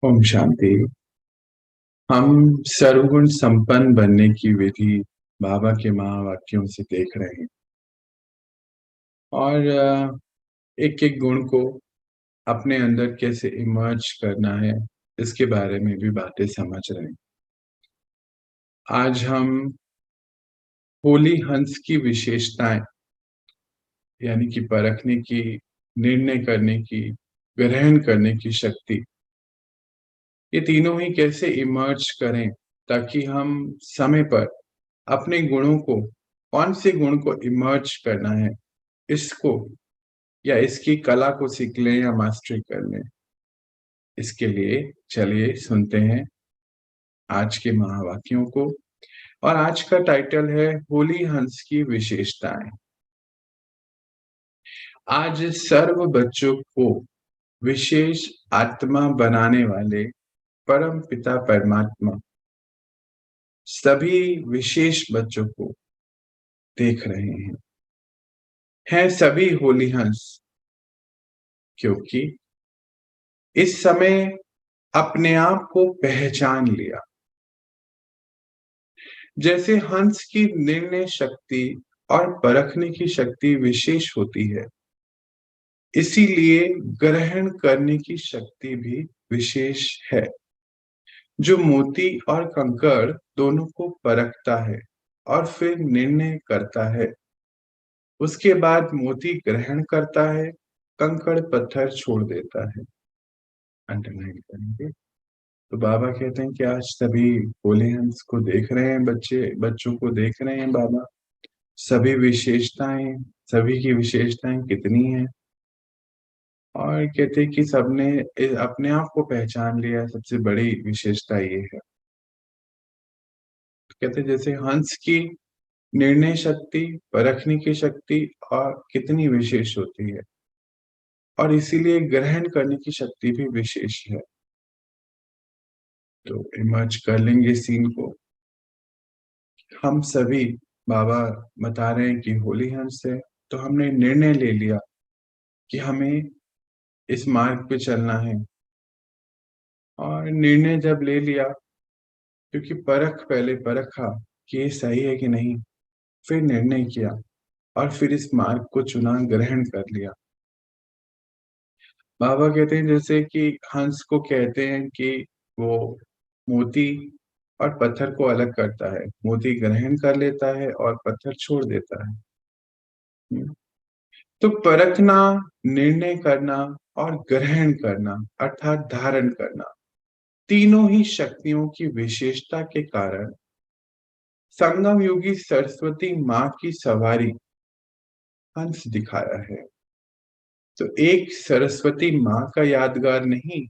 ओम शांति। हम सर्वगुण संपन्न बनने की विधि बाबा के महावाक्यों से देख रहे हैं और एक एक गुण को अपने अंदर कैसे इमर्ज करना है इसके बारे में भी बातें समझ रहे हैं। आज हम होली हंस की विशेषताएं यानी कि परखने की, निर्णय करने की, ग्रहण करने की शक्ति, ये तीनों ही कैसे इमर्ज करें ताकि हम समय पर अपने गुणों को, कौन से गुण को इमर्ज करना है, इसको या इसकी कला को सीख लें या मास्टरी कर लें। इसके लिए चलिए सुनते हैं आज के महावाक्यों को। और आज का टाइटल है होली हंस की विशेषताएं। आज सर्व बच्चों को विशेष आत्मा बनाने वाले परम पिता परमात्मा सभी विशेष बच्चों को देख रहे हैं सभी होली हंस, क्योंकि इस समय अपने आप को पहचान लिया। जैसे हंस की निर्णय शक्ति और परखने की शक्ति विशेष होती है, इसीलिए ग्रहण करने की शक्ति भी विशेष है। जो मोती और कंकड़ दोनों को परखता है और फिर निर्णय करता है, उसके बाद मोती ग्रहण करता है, कंकड़ पत्थर छोड़ देता है। अंडरलाइन करेंगे। तो बाबा कहते हैं कि आज सभी होली हंस को देख रहे हैं, बच्चों को देख रहे हैं बाबा। सभी विशेषताएं, सभी की विशेषताएं कितनी हैं, और कहते हैं कि सबने अपने आप को पहचान लिया। सबसे बड़ी विशेषता ये है। कहते हैं जैसे हंस की निर्णय शक्ति, परखने की शक्ति और कितनी विशेष होती है, और इसीलिए ग्रहण करने की शक्ति भी विशेष है। तो इमर्ज कर लेंगे सीन को। हम सभी, बाबा बता रहे हैं कि होली हंस है, तो हमने निर्णय ले लिया कि हमें इस मार्ग पे चलना है। और निर्णय जब ले लिया, क्योंकि पहले परखा कि ये सही है कि नहीं, फिर निर्णय किया और फिर इस मार्ग को चुना, ग्रहण कर लिया। बाबा कहते हैं जैसे कि हंस को कहते हैं कि वो मोती और पत्थर को अलग करता है। मोती ग्रहण कर लेता है और पत्थर छोड़ देता है। तो परखना, निर्णय करना और ग्रहण करना अर्थात धारण करना, तीनों ही शक्तियों की विशेषता के कारण संगम योगी सरस्वती माँ की सवारी हंस दिखाया है। तो एक सरस्वती माँ का यादगार नहीं,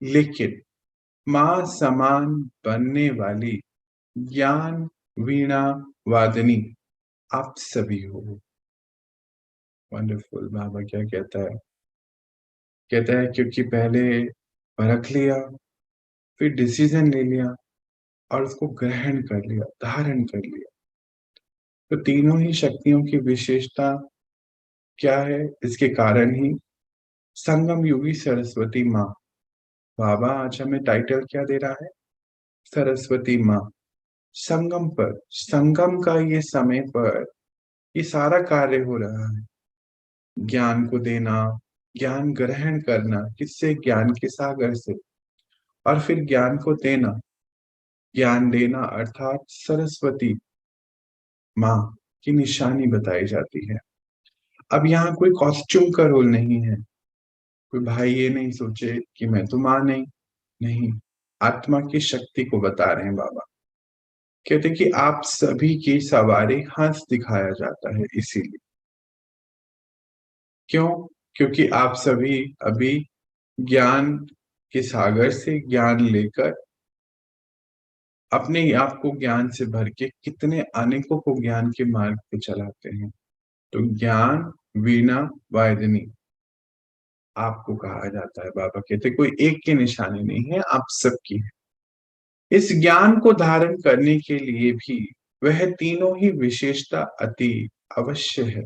लेकिन माँ समान बनने वाली ज्ञान वीणा वादनी आप सभी हो। वंडरफुल। बाबा क्या कहता है? कहता है क्योंकि पहले परख लिया, फिर डिसीजन ले लिया और उसको ग्रहण कर लिया, धारण कर लिया। तो तीनों ही शक्तियों की विशेषता क्या है? इसके कारण ही संगम योगी सरस्वती माँ। बाबा आज हमें टाइटल क्या दे रहा है? सरस्वती माँ। संगम पर, संगम का ये समय पर ये सारा कार्य हो रहा है। ज्ञान को देना, ज्ञान ग्रहण करना, किससे? ज्ञान के सागर से। और फिर ज्ञान को देना, ज्ञान देना अर्थात सरस्वती माँ की निशानी बताई जाती है। अब यहाँ कोई कॉस्ट्यूम का रोल नहीं है। कोई भाई ये नहीं सोचे कि मैं तो माँ नहीं, नहीं, आत्मा की शक्ति को बता रहे हैं बाबा। कहते कि आप सभी की सवारी हंस दिखाया जाता है। इसीलिए क्यों? क्योंकि आप सभी अभी ज्ञान के सागर से ज्ञान लेकर अपने आप को ज्ञान से भर के कितने अनेकों को ज्ञान के मार्ग पे चलाते हैं। तो ज्ञान वीणा वायदिनी आपको कहा जाता है। बाबा कहते कोई एक की निशानी नहीं है, आप सबकी है। इस ज्ञान को धारण करने के लिए भी वह तीनों ही विशेषता अति अवश्य है,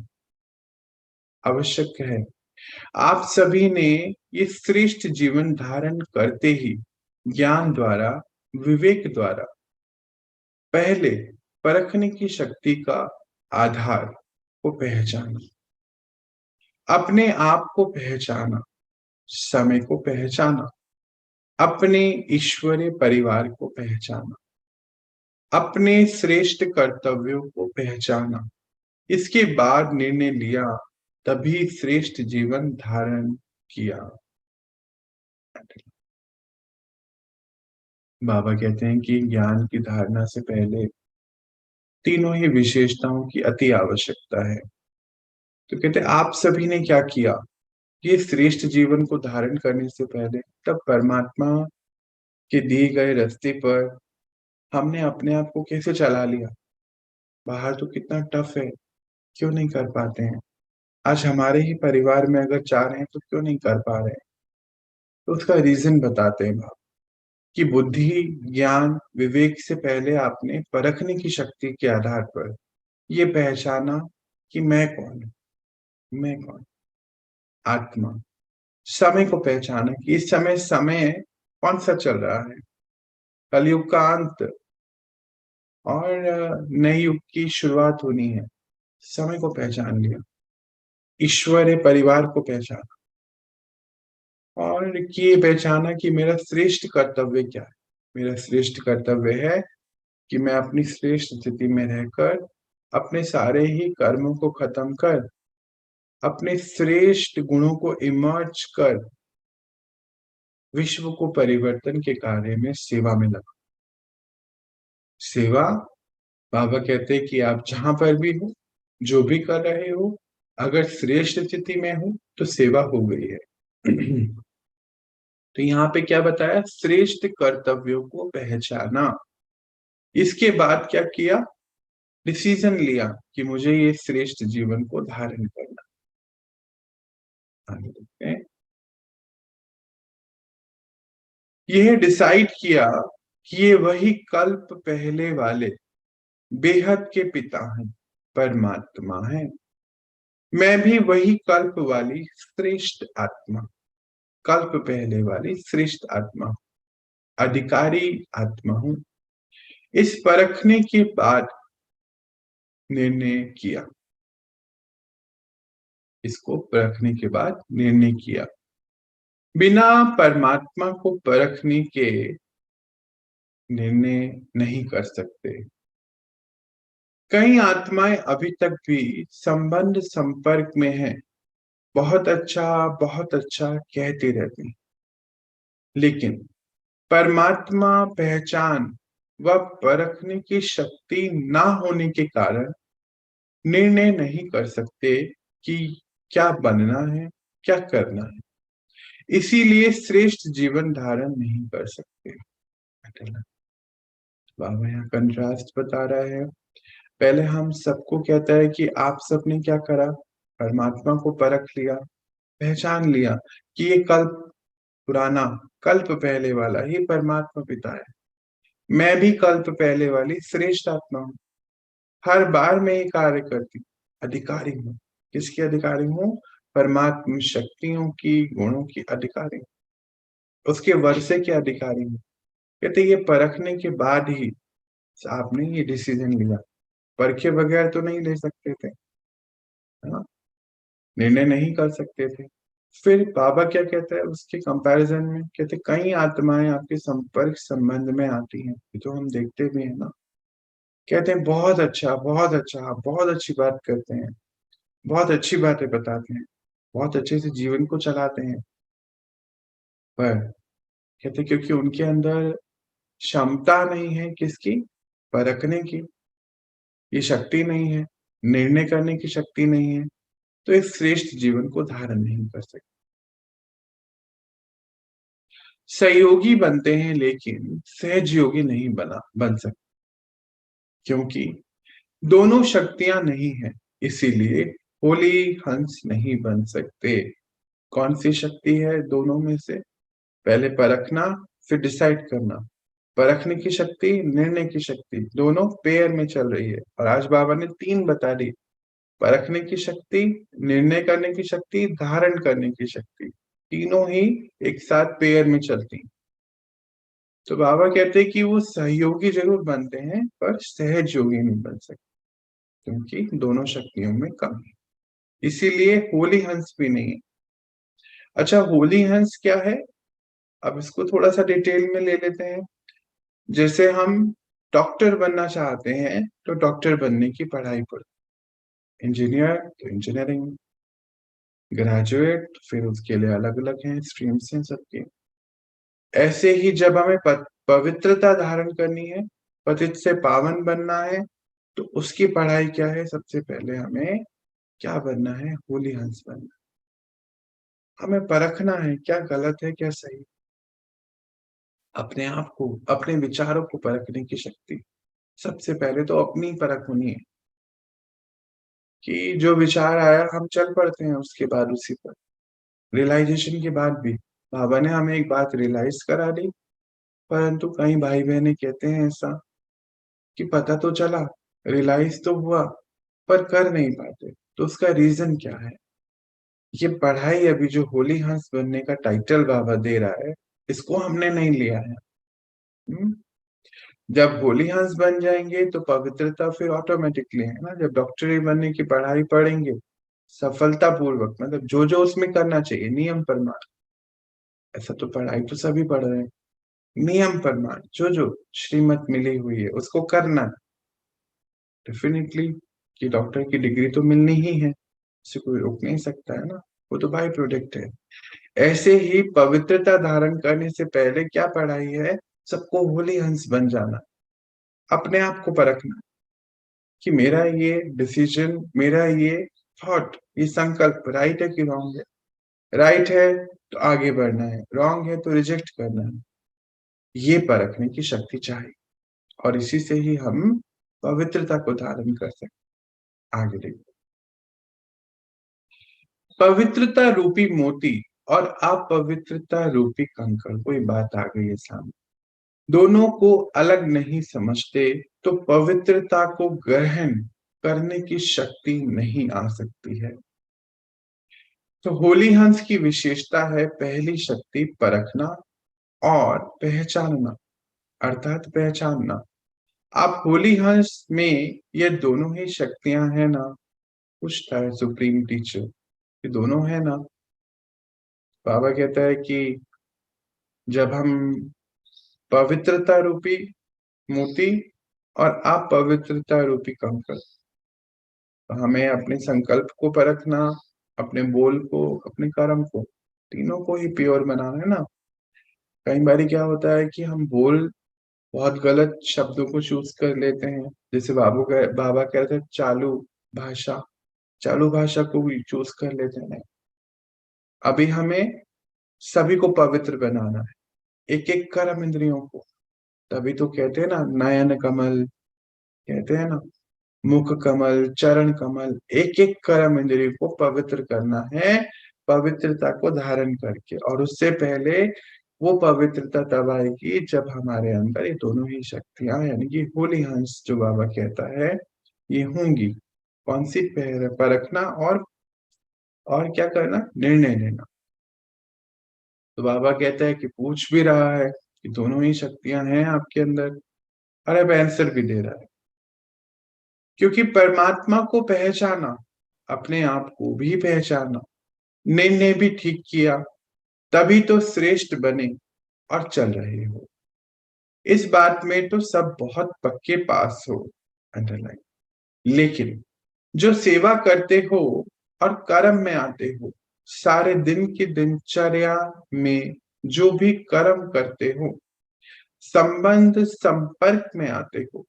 आवश्यक है। आप सभी ने ये श्रेष्ठ जीवन धारण करते ही ज्ञान द्वारा, विवेक द्वारा पहले परखने की शक्ति का आधार को पहचाना, अपने आप को पहचाना, समय को पहचाना, अपने ईश्वरीय परिवार को पहचाना, अपने श्रेष्ठ कर्तव्यों को पहचाना, इसके बाद निर्णय लिया, तभी श्रेष्ठ जीवन धारण किया। बाबा कहते हैं कि ज्ञान की धारणा से पहले तीनों ही विशेषताओं की अति आवश्यकता है। तो कहते हैं आप सभी ने क्या किया, ये श्रेष्ठ जीवन को धारण करने से पहले तब परमात्मा के दिए गए रास्ते पर हमने अपने आप को कैसे चला लिया। बाहर तो कितना टफ है, क्यों नहीं कर पाते हैं। आज हमारे ही परिवार में अगर चाह रहे हैं तो क्यों नहीं कर पा रहे हैं। तो उसका रीजन बताते हैं बाबा कि बुद्धि, ज्ञान, विवेक से पहले आपने परखने की शक्ति के आधार पर ये पहचाना कि मैं कौन हूं, मैं कौन, आत्मा। समय को पहचाना कि इस समय समय कौन सा चल रहा है, कलयुग का अंत और नए युग की शुरुआत होनी है। समय को पहचान लिया, ईश्वर परिवार को पहचाना और ये पहचाना कि मेरा श्रेष्ठ कर्तव्य क्या है। मेरा श्रेष्ठ कर्तव्य है कि मैं अपनी श्रेष्ठ स्थिति में रहकर अपने सारे ही कर्मों को खत्म कर अपने श्रेष्ठ गुणों को इमर्ज कर विश्व को परिवर्तन के कार्य में सेवा में लगा। सेवा, बाबा कहते हैं कि आप जहां पर भी हो, जो भी कर रहे हो, अगर श्रेष्ठ स्थिति में हो तो सेवा हो गई है। तो यहाँ पे क्या बताया, श्रेष्ठ कर्तव्यों को पहचाना, इसके बाद क्या किया, डिसीजन लिया कि मुझे ये श्रेष्ठ जीवन को धारण करना। आगे देखते हैं। यह डिसाइड किया कि ये वही कल्प पहले वाले बेहद के पिता हैं, परमात्मा है। मैं भी वही कल्प वाली श्रेष्ठ आत्मा, कल्प पहले वाली श्रेष्ठ आत्मा, अधिकारी आत्मा हूं। इस परखने के बाद निर्णय किया, इसको परखने के बाद निर्णय किया। बिना परमात्मा को परखने के निर्णय नहीं कर सकते। कई आत्माएं अभी तक भी संबंध संपर्क में हैं, बहुत अच्छा कहते रहते हैं, लेकिन परमात्मा पहचान व परखने की शक्ति ना होने के कारण निर्णय नहीं कर सकते कि क्या बनना है, क्या करना है। इसीलिए श्रेष्ठ जीवन धारण नहीं कर सकते। बाबा यहाँ कंट्रास्ट बता रहा है। पहले हम सबको कहता है कि आप सबने क्या करा, परमात्मा को परख लिया, पहचान लिया कि ये कल्प पुराना, कल्प पहले वाला ही परमात्मा पिता है। मैं भी कल्प पहले वाली श्रेष्ठ आत्मा हूँ। हर बार मैं ये कार्य करती, अधिकारी हूँ। किसकी अधिकारी हूँ, परमात्मा शक्तियों की, गुणों की अधिकारी, उसके वर्षे के अधिकारी हूँ। कहते ये परखने के बाद ही आपने ये डिसीजन लिया, परखे बगैर तो नहीं ले सकते थे, है ना, निर्णय नहीं कर सकते थे। फिर बाबा क्या कहता है उसके कंपैरिजन में, कहते कई आत्माएं आपके संपर्क संबंध में आती हैं, जो हम देखते भी हैं ना। कहते हैं बहुत अच्छा, बहुत अच्छा, आप बहुत अच्छी बात करते हैं, बहुत अच्छी बातें बताते हैं, बहुत अच्छे से जीवन को चलाते हैं, पर कहते क्योंकि उनके अंदर क्षमता नहीं है, किसकी, परखने की, ये शक्ति नहीं है, निर्णय करने की शक्ति नहीं है, तो इस श्रेष्ठ जीवन को धारण नहीं कर सकते। सहयोगी बनते हैं लेकिन सहजयोगी नहीं बन सकते, क्योंकि दोनों शक्तियां नहीं है, इसीलिए होली हंस नहीं बन सकते। कौन सी शक्ति है दोनों में से, पहले परखना फिर डिसाइड करना। परखने की शक्ति, निर्णय की शक्ति, दोनों पेयर में चल रही है। और आज बाबा ने तीन बता दी, परखने की शक्ति, निर्णय करने की शक्ति, धारण करने की शक्ति, तीनों ही एक साथ पेयर में चलती। तो बाबा कहते हैं कि वो सहयोगी जरूर बनते हैं पर सहज योगी नहीं बन सकते, क्योंकि दोनों शक्तियों में कम है। इसीलिए होली हंस भी नहीं है। अच्छा, होली हंस क्या है? अब इसको थोड़ा सा डिटेल में ले लेते हैं। जैसे हम डॉक्टर बनना चाहते हैं तो डॉक्टर बनने की पढ़ाई पढ़ो, इंजीनियर तो इंजीनियरिंग, ग्रेजुएट फिर उसके लिए अलग अलग हैं, स्ट्रीम्स हैं सबके। ऐसे ही जब हमें पवित्रता धारण करनी है, पतित से पावन बनना है, तो उसकी पढ़ाई क्या है? सबसे पहले हमें क्या बनना है? होली हंस बनना। हमें परखना है क्या गलत है क्या सही, अपने आप को, अपने विचारों को परखने की शक्ति। सबसे पहले तो अपनी परख होनी है कि जो विचार आया हम चल पड़ते हैं उसके बाद उसी पर। रियलाइजेशन के बाद भी बाबा ने हमें एक बात रियलाइज करा दी, परंतु कई भाई बहने कहते हैं ऐसा कि पता तो चला, रियलाइज तो हुआ, पर कर नहीं पाते। तो उसका रीजन क्या है? ये पढ़ाई अभी जो होली हंस बनने का टाइटल बाबा दे रहा है, इसको हमने नहीं लिया है। हम्म? जब होली हंस बन जाएंगे तो पवित्रता फिर ऑटोमेटिकली है ना। जब डॉक्टरी बनने की पढ़ाई पढ़ेंगे सफलता पूर्वक, मतलब जो जो उसमें करना चाहिए नियम प्रमाण, ऐसा तो पढ़ाई तो सभी पढ़ रहे हैं, नियम प्रमाण जो जो श्रीमत मिली हुई है उसको करना, डेफिनेटली कि डॉक्टर की डिग्री तो मिलनी ही है, इसे कोई रोक नहीं सकता है ना, वो तो बाई प्रोडक्ट है। ऐसे ही पवित्रता धारण करने से पहले क्या पढ़ाई है? सबको होली हंस बन जाना, अपने आप को परखना कि मेरा ये डिसीजन, मेरा ये थॉट, ये संकल्प राइट है कि रॉन्ग है। राइट है तो आगे बढ़ना है, रॉन्ग है तो रिजेक्ट करना है। ये परखने की शक्ति चाहिए, और इसी से ही हम पवित्रता को धारण कर सकते। आगे देखो, पवित्रता रूपी मोती और अपवित्रता रूपी कंकड़, कोई बात आ गई है सामने। दोनों को अलग नहीं समझते तो पवित्रता को ग्रहण करने की शक्ति नहीं आ सकती है। तो होली हंस की विशेषता है पहली शक्ति परखना और पहचानना, अर्थात पहचानना। आप होली हंस में ये दोनों ही शक्तियां हैं ना? पूछता है सुप्रीम टीचर, ये दोनों है ना? बाबा कहता है कि जब हम पवित्रता रूपी मोती और अपवित्रता रूपी कंकड़, तो हमें अपने संकल्प को परखना, अपने बोल को, अपने कर्म को, तीनों को ही प्योर बनाना है ना। कई बार क्या होता है कि हम बोल बहुत गलत शब्दों को चूज कर लेते हैं। जैसे बाबा कहते हैं चालू भाषा, चालू भाषा को भी चूज कर लेते हैं। अभी हमें सभी को पवित्र बनाना है, एक एक कर्म इंद्रियों को। तभी तो कहते हैं ना, नयन कमल, कहते हैं ना मुख कमल, चरण कमल, एक एक कर्म इंद्रिय को पवित्र करना है, पवित्रता को धारण करके। और उससे पहले वो पवित्रता तब आएगी जब हमारे अंदर ये दोनों ही शक्तियां, यानी कि होली हंस जो बाबा कहता है, ये होंगी। कौन सी? परखना और क्या करना? निर्णय लेना। तो बाबा कहता है कि पूछ भी रहा है कि दोनों ही शक्तियां हैं आपके अंदर, और अब आंसर भी दे रहा है। क्योंकि परमात्मा को पहचाना, अपने आप को भी पहचाना, निर्णय भी ठीक किया, तभी तो श्रेष्ठ बने और चल रहे हो। इस बात में तो सब बहुत पक्के पास हो, अंडरलाइन। लेकिन जो सेवा करते हो और कर्म में आते हो, सारे दिन की दिनचर्या में जो भी कर्म करते हो, संबंध संपर्क में आते हो,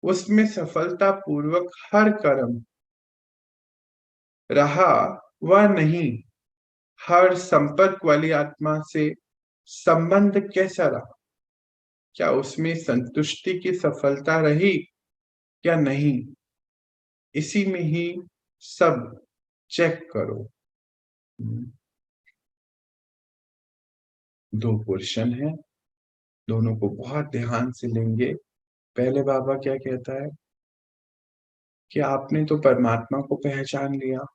उसमें सफलता पूर्वक हर कर्म रहा व नहीं, हर संपर्क वाली आत्मा से संबंध कैसा रहा, क्या उसमें संतुष्टि की सफलता रही या नहीं, इसी में ही सब चेक करो। दो पोर्शन है, दोनों को बहुत ध्यान से लेंगे। पहले बाबा क्या कहता है कि आपने तो परमात्मा को पहचान लिया,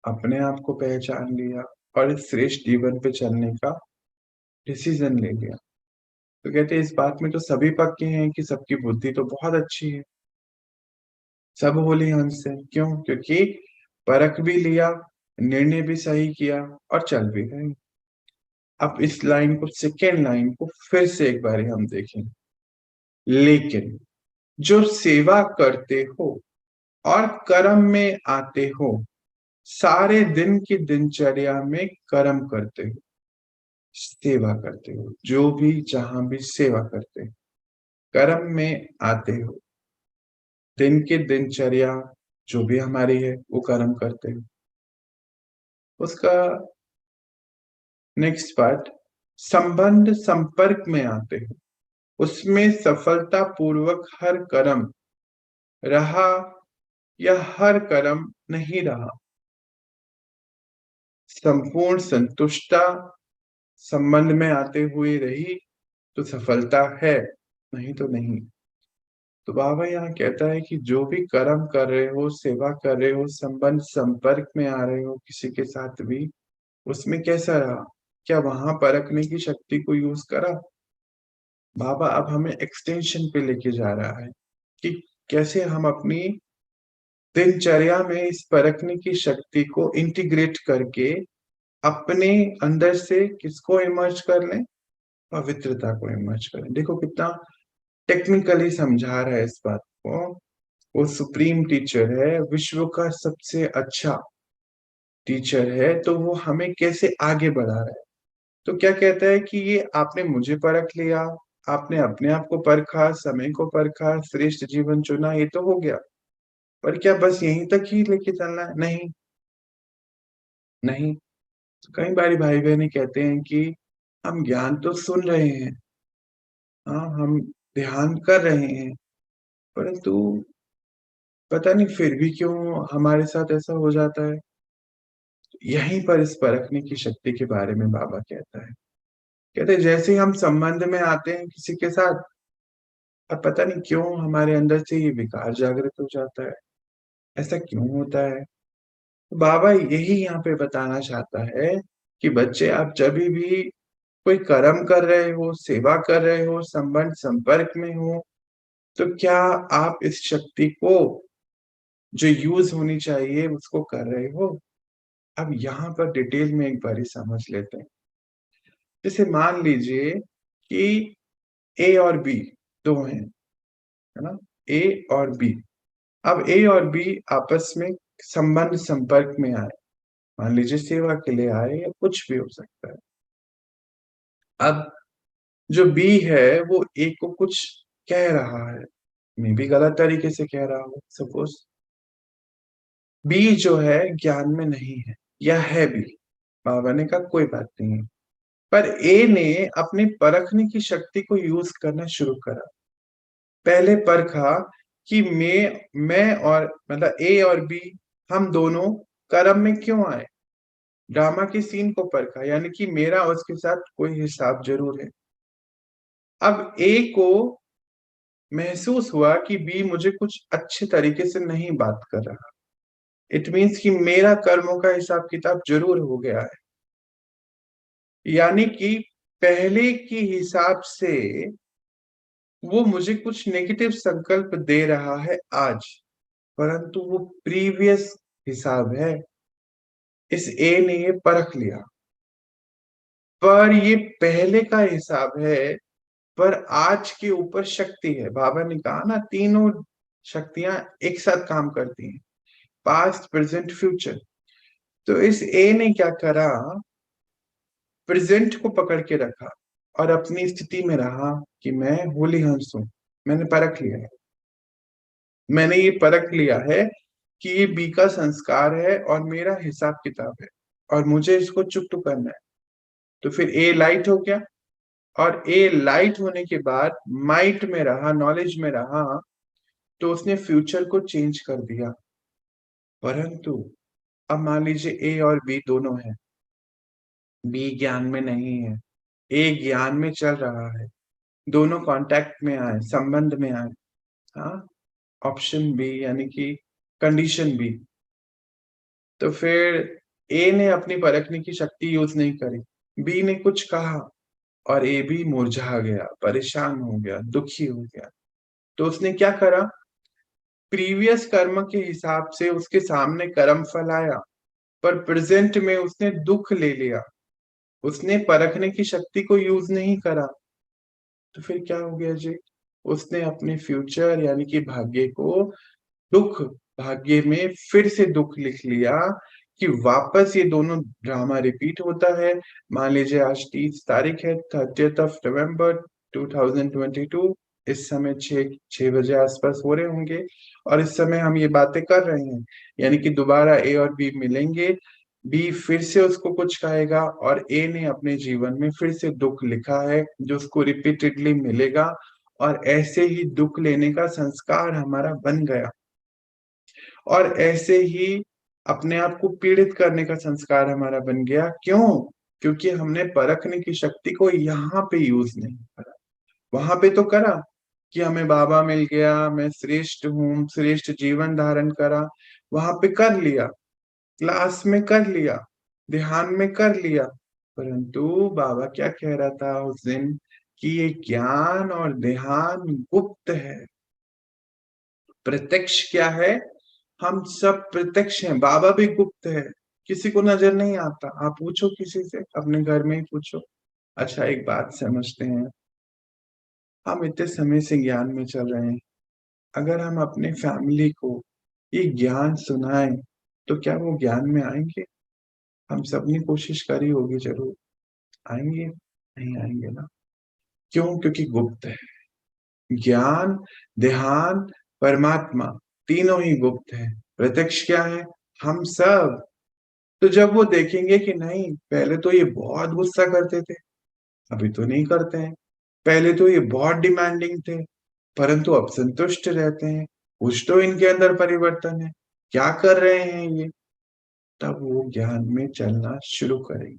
अपने आप को पहचान लिया, और इस श्रेष्ठ जीवन पे चलने का डिसीजन ले लिया। तो कहते हैं इस बात में तो सभी पक्के हैं कि सबकी बुद्धि तो बहुत अच्छी है, सब होली हंस है। क्यों? क्योंकि परख भी लिया, निर्णय भी सही किया और चल भी गए। अब इस लाइन को, सेकेंड लाइन को फिर से एक बार हम देखें। लेकिन जो सेवा करते हो और कर्म में आते हो, सारे दिन की दिनचर्या में कर्म करते हो, सेवा करते हो, जो भी जहां भी सेवा करते हो, कर्म में आते हो, दिन की दिनचर्या जो भी हमारी है वो कर्म करते हो। उसका नेक्स्ट पार्ट, संबंध संपर्क में आते हो, उसमें सफलता पूर्वक हर कर्म रहा या हर कर्म नहीं रहा, संपूर्ण संतुष्टता संबंध में आते हुए रही तो सफलता है, नहीं तो नहीं। तो बाबा यहाँ कहता है कि जो भी कर्म कर रहे हो, सेवा कर रहे हो, संबंध संपर्क में आ रहे हो किसी के साथ भी, उसमें कैसा रहा? क्या वहां परखने की शक्ति को यूज करा? बाबा अब हमें एक्सटेंशन पे लेके जा रहा है कि कैसे हम अपनी दिनचर्या में इस परखने की शक्ति को इंटीग्रेट करके अपने अंदर से किसको इमर्ज कर लें? पवित्रता को इमर्ज करें। देखो कितना टेक्निकली समझा रहा है इस बात को। वो सुप्रीम टीचर है, विश्व का सबसे अच्छा टीचर है, तो वो हमें कैसे आगे बढ़ा रहा है। तो क्या कहता है कि ये आपने मुझे परख लिया, आपने अपने आप को परखा, समय को परखा, श्रेष्ठ जीवन चुना, ये तो हो गया। पर क्या बस यहीं तक ही लेके चलना है? नहीं, नहीं। तो कई बार भाई बहन कहते हैं कि हम ज्ञान तो सुन रहे हैं, हाँ हम ध्यान कर रहे हैं, परंतु पता नहीं फिर भी क्यों हमारे साथ ऐसा हो जाता है। यहीं पर इस परखने की शक्ति के बारे में बाबा कहता है। कहते हैं जैसे ही हम संबंध में आते हैं किसी के साथ, और पता नहीं क्यों हमारे अंदर से ये विकार जागृत हो जाता है। ऐसा क्यों होता है? तो बाबा यही यहाँ पे बताना चाहता है कि बच्चे, आप जब भी कोई कर्म कर रहे हो, सेवा कर रहे हो, संबंध संपर्क में हो, तो क्या आप इस शक्ति को जो यूज होनी चाहिए उसको कर रहे हो? अब यहाँ पर डिटेल में एक बार समझ लेते हैं। जैसे मान लीजिए कि ए और बी दो हैं, है ना? ए और बी। अब ए और बी आपस में संबंध संपर्क में आए, मान लीजिए सेवा के लिए आए या कुछ भी हो सकता है। अब जो बी है वो ए को कुछ कह रहा है, मैं भी गलत तरीके से कह रहा हूँ सपोज। बी जो है ज्ञान में नहीं है या है भी, बाबा ने कहा कोई बात नहीं है, पर ए ने अपनी परखने की शक्ति को यूज करना शुरू करा। पहले परखा कि मैं और मतलब ए और बी, हम दोनों कर्म में क्यों आए, ड्रामा के सीन को परखा, यानी कि मेरा उसके साथ कोई हिसाब जरूर है। अब ए को महसूस हुआ कि बी मुझे कुछ अच्छे तरीके से नहीं बात कर रहा, इट मीन्स कि मेरा कर्मों का हिसाब किताब जरूर हो गया है, यानी कि पहले की हिसाब से वो मुझे कुछ नेगेटिव संकल्प दे रहा है आज, परंतु वो प्रीवियस हिसाब है। इस ए ने ये परख लिया, पर ये पहले का हिसाब है, पर आज के ऊपर शक्ति है। बाबा ने कहा ना, तीनों शक्तियां एक साथ काम करती हैं, पास्ट प्रेजेंट फ्यूचर। तो इस ए ने क्या करा, प्रेजेंट को पकड़ के रखा और अपनी स्थिति में रहा कि मैं होली हंस हूं। मैंने परख लिया है, मैंने ये परख लिया है कि ये बी का संस्कार है और मेरा हिसाब किताब है, और मुझे इसको चुप करना है। तो फिर ए लाइट हो गया, और ए लाइट होने के बाद माइट में रहा, नॉलेज में रहा, तो उसने फ्यूचर को चेंज कर दिया। परंतु अब मान लीजिए ए और बी दोनों हैं, बी ज्ञान में नहीं है, ए ज्ञान में चल रहा है, दोनों कांटेक्ट में आए, संबंध में आए। हाँ, ऑप्शन बी यानी कि कंडीशन बी। तो फिर ए ने अपनी परखने की शक्ति यूज नहीं करी, बी ने कुछ कहा, और ए भी मुरझा गया, परेशान हो गया, दुखी हो गया। तो उसने क्या करा, प्रीवियस कर्म के हिसाब से उसके सामने कर्म फल आया, पर प्रेजेंट में उसने दुख ले लिया, उसने परखने की शक्ति को यूज नहीं करा। तो फिर क्या हो गया जी, उसने अपने फ्यूचर यानी कि भाग्य को दुख, भाग्य में फिर से दुख लिख लिया कि वापस ये दोनों ड्रामा रिपीट होता है। मान लीजिए आज 30 तारीख है, 30 नवंबर 2022। इस समय 6 बजे आसपास हो रहे होंगे और इस समय हम ये बातें कर रहे हैं, यानी कि दोबारा ए और बी मिलेंगे। बी फिर से उसको कुछ कहेगा और ए ने अपने जीवन में फिर से दुख लिखा है जो उसको रिपीटेडली मिलेगा, और ऐसे ही दुख लेने का संस्कार हमारा बन गया, और ऐसे ही अपने आप को पीड़ित करने का संस्कार हमारा बन गया। क्यों? क्योंकि हमने परखने की शक्ति को यहाँ पे यूज नहीं करा। वहां पे तो करा कि हमें बाबा मिल गया, मैं श्रेष्ठ हूँ, श्रेष्ठ जीवन धारण करा, वहां पे कर लिया, क्लास में कर लिया, ध्यान में कर लिया। परंतु बाबा क्या कह रहा था उस दिन कि ये ज्ञान और ध्यान गुप्त है, प्रत्यक्ष क्या है, हम सब प्रत्यक्ष हैं, बाबा भी गुप्त है, किसी को नजर नहीं आता। आप पूछो किसी से, अपने घर में ही पूछो। अच्छा एक बात समझते हैं, हम इतने समय से ज्ञान में चल रहे हैं, अगर हम अपने फैमिली को ये ज्ञान सुनाएं तो क्या वो ज्ञान में आएंगे? हम सब ने कोशिश करी होगी, जरूर आएंगे, नहीं आएंगे ना। क्यों? क्योंकि गुप्त है। ज्ञान, ध्यान, परमात्मा, तीनों ही गुप्त है। प्रत्यक्ष क्या है? हम सब। तो जब वो देखेंगे कि नहीं, पहले तो ये बहुत गुस्सा करते थे, अभी तो नहीं करते हैं, पहले तो ये बहुत डिमांडिंग थे, परंतु अब संतुष्ट रहते हैं, कुछ तो इनके अंदर परिवर्तन है, क्या कर रहे हैं ये, तब वो ज्ञान में चलना शुरू करेंगे।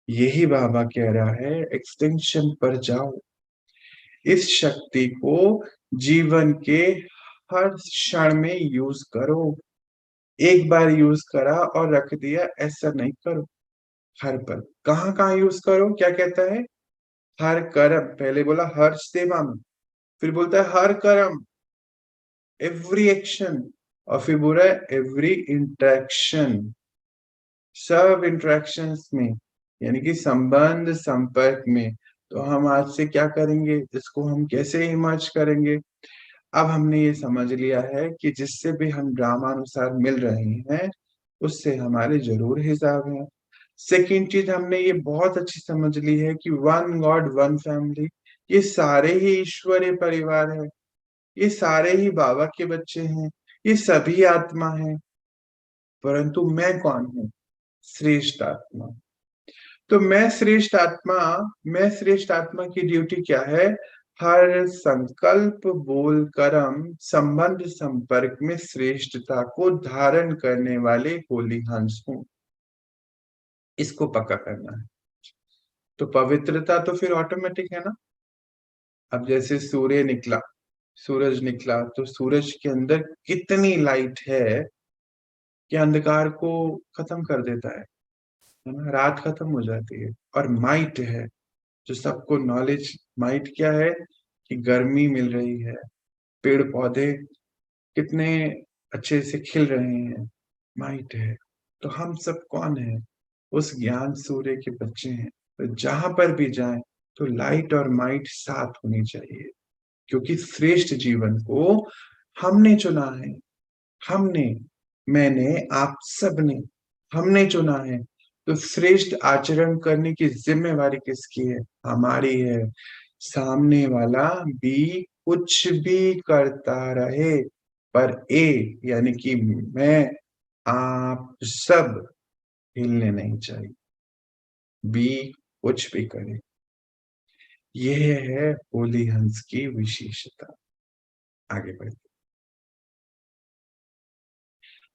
यही बाबा कह रहा है, एक्सटेंशन पर जाओ, इस शक्ति को जीवन के हर क्षण में यूज करो। एक बार यूज करा और रख दिया, ऐसा नहीं करो। हर पल, कहाँ कहाँ यूज करो, क्या कहता है, हर कर्म, पहले बोला हर सेवा में, फिर बोलता है हर कर्म, एवरी एक्शन, और फिर बोल रहा है एवरी इंटरेक्शन, सब इंटरेक्शंस में, यानी कि संबंध संपर्क में। तो हम आज से क्या करेंगे, इसको हम कैसे इमर्ज करेंगे? अब हमने ये समझ लिया है कि जिससे भी हम ड्रामानुसार मिल रहे हैं उससे हमारे जरूर हिसाब है। सेकेंड चीज हमने ये बहुत अच्छी समझ ली है कि वन गॉड वन फैमिली, ये सारे ही ईश्वरीय परिवार है, ये सारे ही बाबा के बच्चे हैं, ये सभी आत्मा है। परंतु मैं कौन हूँ? श्रेष्ठ आत्मा। तो मैं श्रेष्ठ आत्मा की ड्यूटी क्या है? हर संकल्प, बोल, कर्म, संबंध संपर्क में श्रेष्ठता को धारण करने वाले होली हंस हूं। इसको पक्का करना है। तो पवित्रता तो फिर ऑटोमेटिक है ना। अब जैसे सूर्य निकला, सूरज निकला, तो सूरज के अंदर कितनी लाइट है कि अंधकार को खत्म कर देता है ना, रात खत्म हो जाती है। और माइट है जो सबको नॉलेज, माइट क्या है कि गर्मी मिल रही है, पेड़ पौधे कितने अच्छे से खिल रहे हैं, माइट है। तो हम सब कौन है? उस ज्ञान सूर्य के बच्चे हैं। तो जहां पर भी जाएं तो लाइट और माइट साथ होनी चाहिए, क्योंकि श्रेष्ठ जीवन को हमने चुना है। हमने, मैंने, आप सबने, हमने चुना है। तो श्रेष्ठ आचरण करने की जिम्मेवारी किसकी है? हमारी है। सामने वाला भी कुछ भी करता रहे, पर ए यानी कि मैं, आप सब हिलने नहीं चाहिए। बी कुछ भी करे, यह है होली हंस की विशेषता। आगे बढ़ते,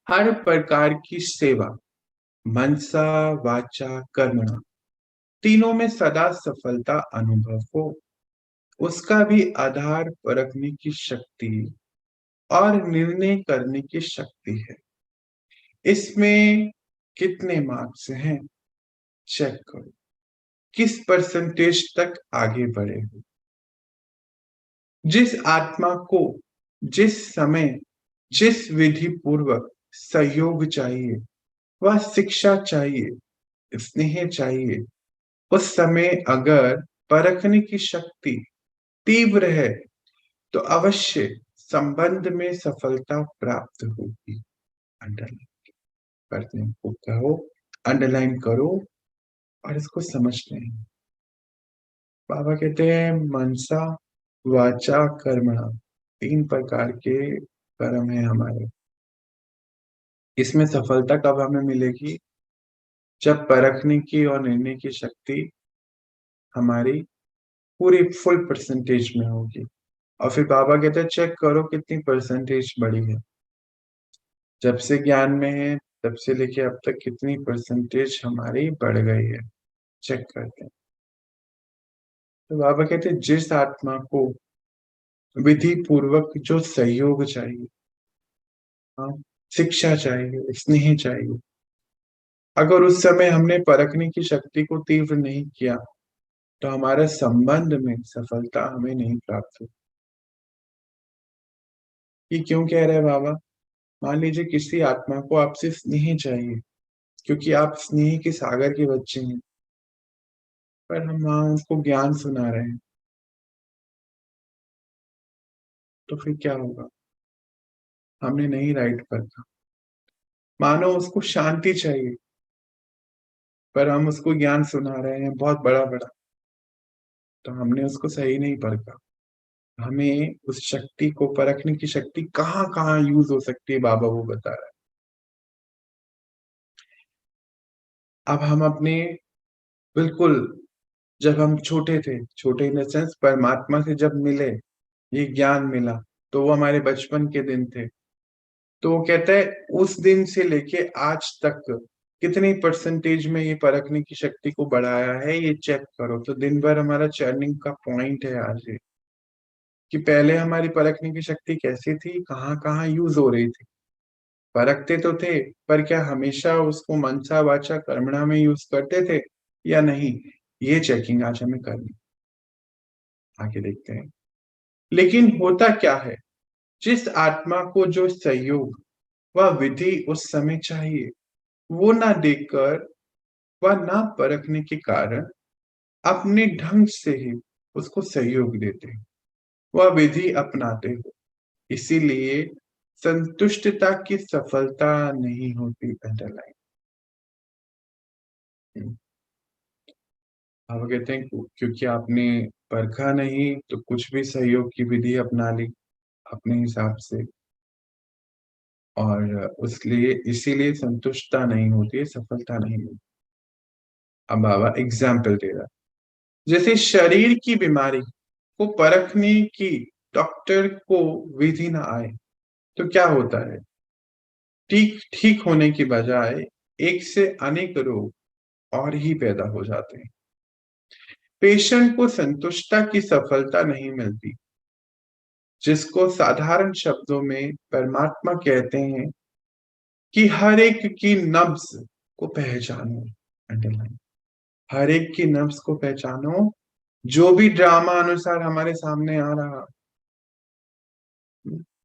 हर प्रकार की सेवा, मनसा वाचा कर्मणा, तीनों में सदा सफलता अनुभव हो, उसका भी आधार परखने की शक्ति और निर्णय करने की शक्ति है। इसमें कितने मार्क्स हैं, चेक करो। किस परसेंटेज तक आगे बढ़े हो। जिस आत्मा को जिस समय जिस विधि पूर्वक सहयोग चाहिए, वह शिक्षा चाहिए, स्नेह चाहिए, उस समय अगर परखने की शक्ति तीव्र है तो अवश्य संबंध में सफलता प्राप्त होगी। अंडरलाइन करते हैं, को कहो, अंडरलाइन करो और इसको समझते हैं। बाबा कहते हैं मनसा वाचा कर्मणा, 3 प्रकार के कर्म है हमारे। इसमें सफलता कब हमें मिलेगी? जब परखने की और निर्णय की शक्ति हमारी पूरी फुल परसेंटेज में होगी। और फिर बाबा कहते हैं चेक करो कितनी परसेंटेज बढ़ी है। जब से ज्ञान में है तब से लेके अब तक कितनी परसेंटेज हमारी बढ़ गई है, चेक करते हैं। तो बाबा कहते हैं जिस आत्मा को विधि पूर्वक जो सहयोग चाहिए, हाँ, शिक्षा चाहिए, स्नेह चाहिए, अगर उस समय हमने परखने की शक्ति को तीव्र नहीं किया तो हमारे संबंध में सफलता हमें नहीं प्राप्त हो। ये क्यों कह रहे हैं बाबा? मान लीजिए किसी आत्मा को आपसे स्नेह चाहिए, क्योंकि आप स्नेह के सागर के बच्चे हैं, पर हम वहां उसको ज्ञान सुना रहे हैं, तो फिर क्या होगा? हमने नहीं राइट परखा। मानो उसको शांति चाहिए, पर हम उसको ज्ञान सुना रहे हैं बहुत बड़ा बड़ा, तो हमने उसको सही नहीं परखा। हमें उस शक्ति को परखने की शक्ति कहाँ कहाँ यूज हो सकती है, बाबा वो बता रहा है। अब हम अपने बिल्कुल, जब हम छोटे थे, छोटे इन द सेंस परमात्मा से जब मिले, ये ज्ञान मिला, तो वो हमारे बचपन के दिन थे। तो वो कहता है उस दिन से लेके आज तक कितनी परसेंटेज में ये परखने की शक्ति को बढ़ाया है, ये चेक करो। तो दिन भर हमारा चर्निंग का पॉइंट है आज ये, कि पहले हमारी परखने की शक्ति कैसी थी, कहाँ कहाँ यूज हो रही थी। परखते तो थे, पर क्या हमेशा उसको मनसा वाचा कर्मणा में यूज करते थे या नहीं, ये चेकिंग आज हमें करनी। आगे देखते हैं। लेकिन होता क्या है, जिस आत्मा को जो सहयोग वह विधि उस समय चाहिए, वो ना देकर वह ना परखने के कारण अपने ढंग से ही उसको सहयोग देते हैं, वह विधि अपनाते हो। इसीलिए संतुष्टता की सफलता नहीं होती। अंडरलाइन। अब कहते हैं क्योंकि आपने परखा नहीं तो कुछ भी सहयोग की विधि अपना ली अपने हिसाब से, और उसलिए इसीलिए संतुष्टता नहीं होती है, सफलता नहीं मिलती। अब बाबा एग्जाम्पल दे रहा, जैसे शरीर की बीमारी को परखने की डॉक्टर को विधि ना आए तो क्या होता है, ठीक ठीक होने की बजाय एक से अनेक रोग और ही पैदा हो जाते हैं। पेशेंट को संतुष्टता की सफलता नहीं मिलती, जिसको साधारण शब्दों में परमात्मा कहते हैं कि हर एक की नब्ज को पहचानो। अंडरलाइन, हर एक की नब्ज को पहचानो। जो भी ड्रामा अनुसार हमारे सामने आ रहा,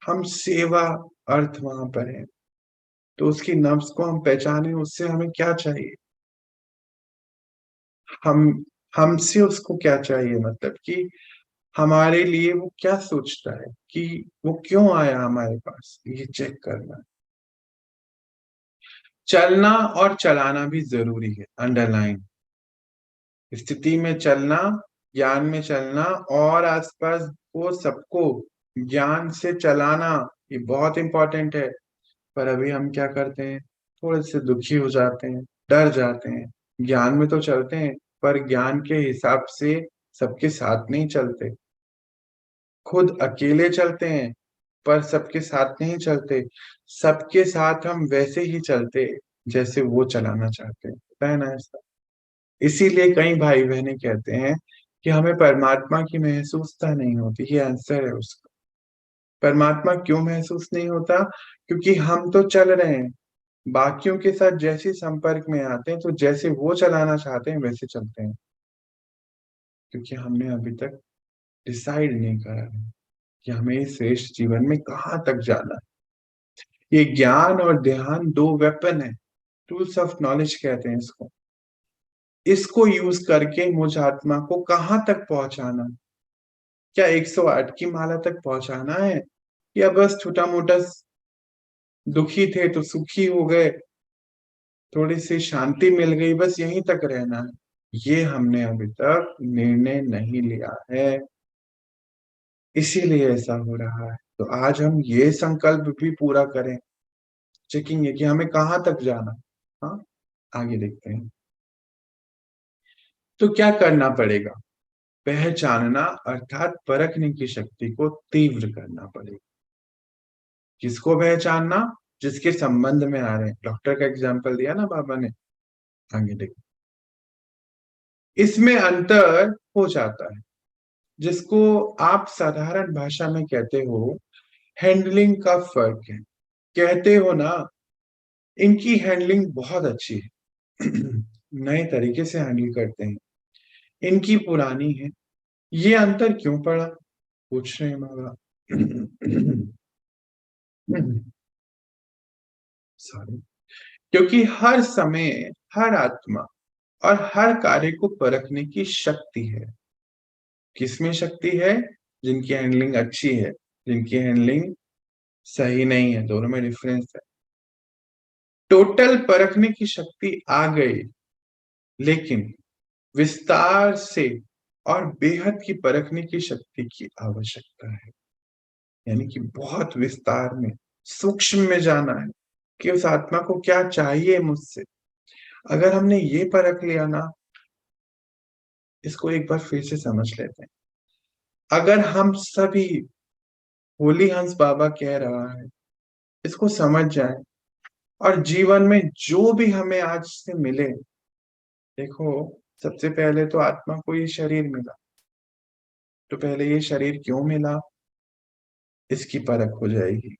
हम सेवा अर्थ वहां पर है, तो उसकी नब्ज को हम पहचाने, उससे हमें क्या चाहिए, हम हमसे उसको क्या चाहिए, मतलब कि हमारे लिए वो क्या सोचता है, कि वो क्यों आया हमारे पास, ये चेक करना। चलना और चलाना भी जरूरी है। अंडरलाइन, स्थिति में चलना, ज्ञान में चलना, और आसपास को सबको ज्ञान से चलाना, ये बहुत इंपॉर्टेंट है। पर अभी हम क्या करते हैं, थोड़े से दुखी हो जाते हैं, डर जाते हैं। ज्ञान में तो चलते हैं, पर ज्ञान के हिसाब से सबके साथ नहीं चलते, खुद अकेले चलते हैं, पर सबके साथ नहीं चलते। सबके साथ हम वैसे ही चलते जैसे वो चलाना चाहते हैं, पता है ना ऐसा। इसीलिए कई भाई बहनें कहते हैं कि हमें परमात्मा की महसूसता नहीं होती, ये आंसर है उसका। परमात्मा क्यों महसूस नहीं होता? क्योंकि हम तो चल रहे हैं, बाकियों के साथ जैसे संपर्क में आते हैं तो जैसे वो चलाना चाहते हैं वैसे चलते हैं। क्योंकि हमने अभी तक डिसाइड नहीं करा है कि हमें इस श्रेष्ठ जीवन में कहाँ तक जाना है। ये ज्ञान और ध्यान दो वेपन है, टूल्स ऑफ नॉलेज कहते हैं इसको। इसको यूज करके मुझ आत्मा को कहाँ तक पहुंचाना, क्या 108 की माला तक पहुंचाना है, या बस छोटा मोटा दुखी थे तो सुखी हो गए, थोड़ी सी शांति मिल गई, बस यहीं तक रहना है। ये हमने अभी तक निर्णय नहीं लिया है, इसीलिए ऐसा हो रहा है। तो आज हम ये संकल्प भी पूरा करें, चेकिंग कि हमें कहाँ तक जाना। हाँ, आगे देखते हैं। तो क्या करना पड़ेगा? पहचानना अर्थात परखने की शक्ति को तीव्र करना पड़ेगा। किसको पहचानना? जिसके संबंध में आ रहे हैं। डॉक्टर का एग्जाम्पल दिया ना बाबा ने। आगे देखो, इसमें अंतर हो जाता है, जिसको आप साधारण भाषा में कहते हो हैंडलिंग का फर्क है। कहते हो ना, इनकी हैंडलिंग बहुत अच्छी है, नए तरीके से हैंडल करते हैं, इनकी पुरानी है। ये अंतर क्यों पड़ा, पूछ रहे हैं बाबा। सॉरी। क्योंकि हर समय, हर आत्मा और हर कार्य को परखने की शक्ति है। किसमें शक्ति है? जिनकी हैंडलिंग अच्छी है, जिनकी हैंडलिंग सही नहीं है, दोनों में डिफरेंस है। टोटल परखने की शक्ति आ गई, लेकिन विस्तार से और बेहद की परखने की शक्ति की आवश्यकता है। यानी कि बहुत विस्तार में, सूक्ष्म में जाना है कि उस आत्मा को क्या चाहिए मुझसे। अगर हमने ये परख लिया ना, इसको एक बार फिर से समझ लेते हैं। अगर हम सभी, होली हंस बाबा कह रहा है, इसको समझ जाए और जीवन में जो भी हमें आज से मिले, देखो, सबसे पहले तो आत्मा को ये शरीर मिला, तो पहले ये शरीर क्यों मिला, इसकी परख हो जाएगी।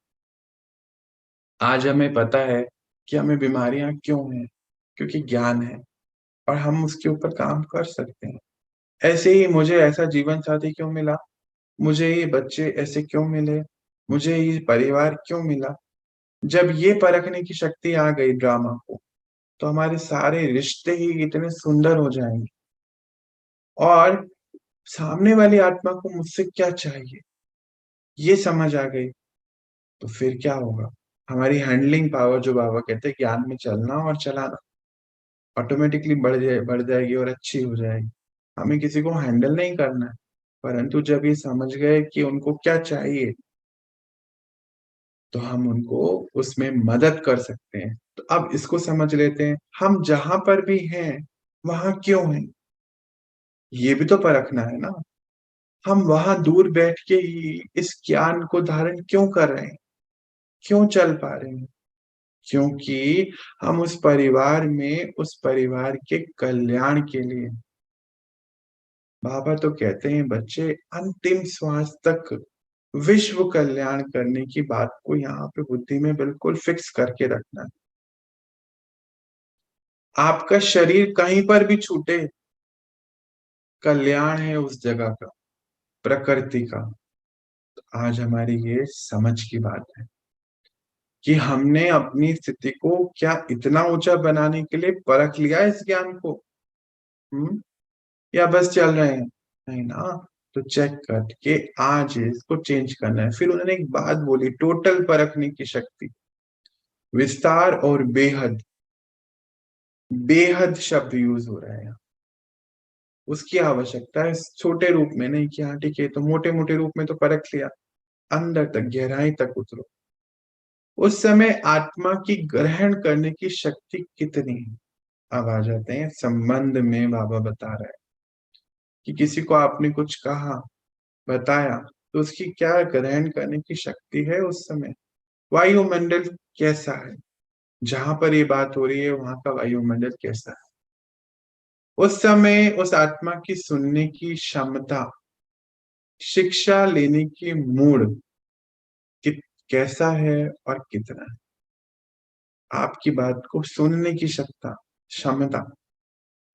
आज हमें पता है कि हमें बीमारियां क्यों हैं, क्योंकि ज्ञान है और हम उसके ऊपर काम कर सकते हैं। ऐसे ही मुझे ऐसा जीवन साथी क्यों मिला, मुझे ये बच्चे ऐसे क्यों मिले, मुझे ये परिवार क्यों मिला। जब ये परखने की शक्ति आ गई ड्रामा को, तो हमारे सारे रिश्ते ही इतने सुंदर हो जाएंगे। और सामने वाली आत्मा को मुझसे क्या चाहिए, ये समझ आ गई, तो फिर क्या होगा? हमारी हैंडलिंग पावर, जो बाबा कहते हैं ज्ञान में चलना और चलाना, ऑटोमेटिकली बढ़ जाएगी और अच्छी हो जाएगी। हमें किसी को हैंडल नहीं करना है, परंतु जब ये समझ गए कि उनको क्या चाहिए, तो हम उनको उसमें मदद कर सकते हैं। तो अब इसको समझ लेते हैं, हम जहां पर भी हैं वहां क्यों हैं, ये भी तो परखना है ना। हम वहां दूर बैठ के ही इस ज्ञान को धारण क्यों कर रहे हैं, क्यों चल पा रहे हैं? क्योंकि हम उस परिवार में, उस परिवार के कल्याण के लिए, बाबा तो कहते हैं बच्चे, अंतिम श्वास तक विश्व कल्याण करने की बात को यहाँ पे बुद्धि में बिल्कुल फिक्स करके रखना है। आपका शरीर कहीं पर भी छूटे, कल्याण है उस जगह का, प्रकृति का। तो आज हमारी ये समझ की बात है कि हमने अपनी स्थिति को क्या इतना ऊंचा बनाने के लिए परख लिया इस ज्ञान को, या बस चल रहे हैं? नहीं ना। तो चेक करके आज इसको चेंज करना है। फिर उन्होंने एक बात बोली, टोटल परखने की शक्ति, विस्तार और बेहद। बेहद शब्द यूज हो रहा है यहाँ। उसकी आवश्यकता है, छोटे रूप में नहीं कि हाँ ठीक है, तो मोटे मोटे रूप में तो परख लिया, अंदर तक, गहराई तक उतरो। उस समय आत्मा की ग्रहण करने की शक्ति कितनी है। अब आ जाते हैं संबंध में। बाबा बता रहे हैं कि किसी को आपने कुछ कहा, बताया, तो उसकी क्या ग्रहण करने की शक्ति है उस समय। वायुमंडल कैसा है, जहां पर ये बात हो रही है वहां का वायुमंडल कैसा है। उस समय उस आत्मा की सुनने की क्षमता, शिक्षा लेने की मूड कैसा है और कितना है। आपकी बात को सुनने की क्षमता, क्षमता,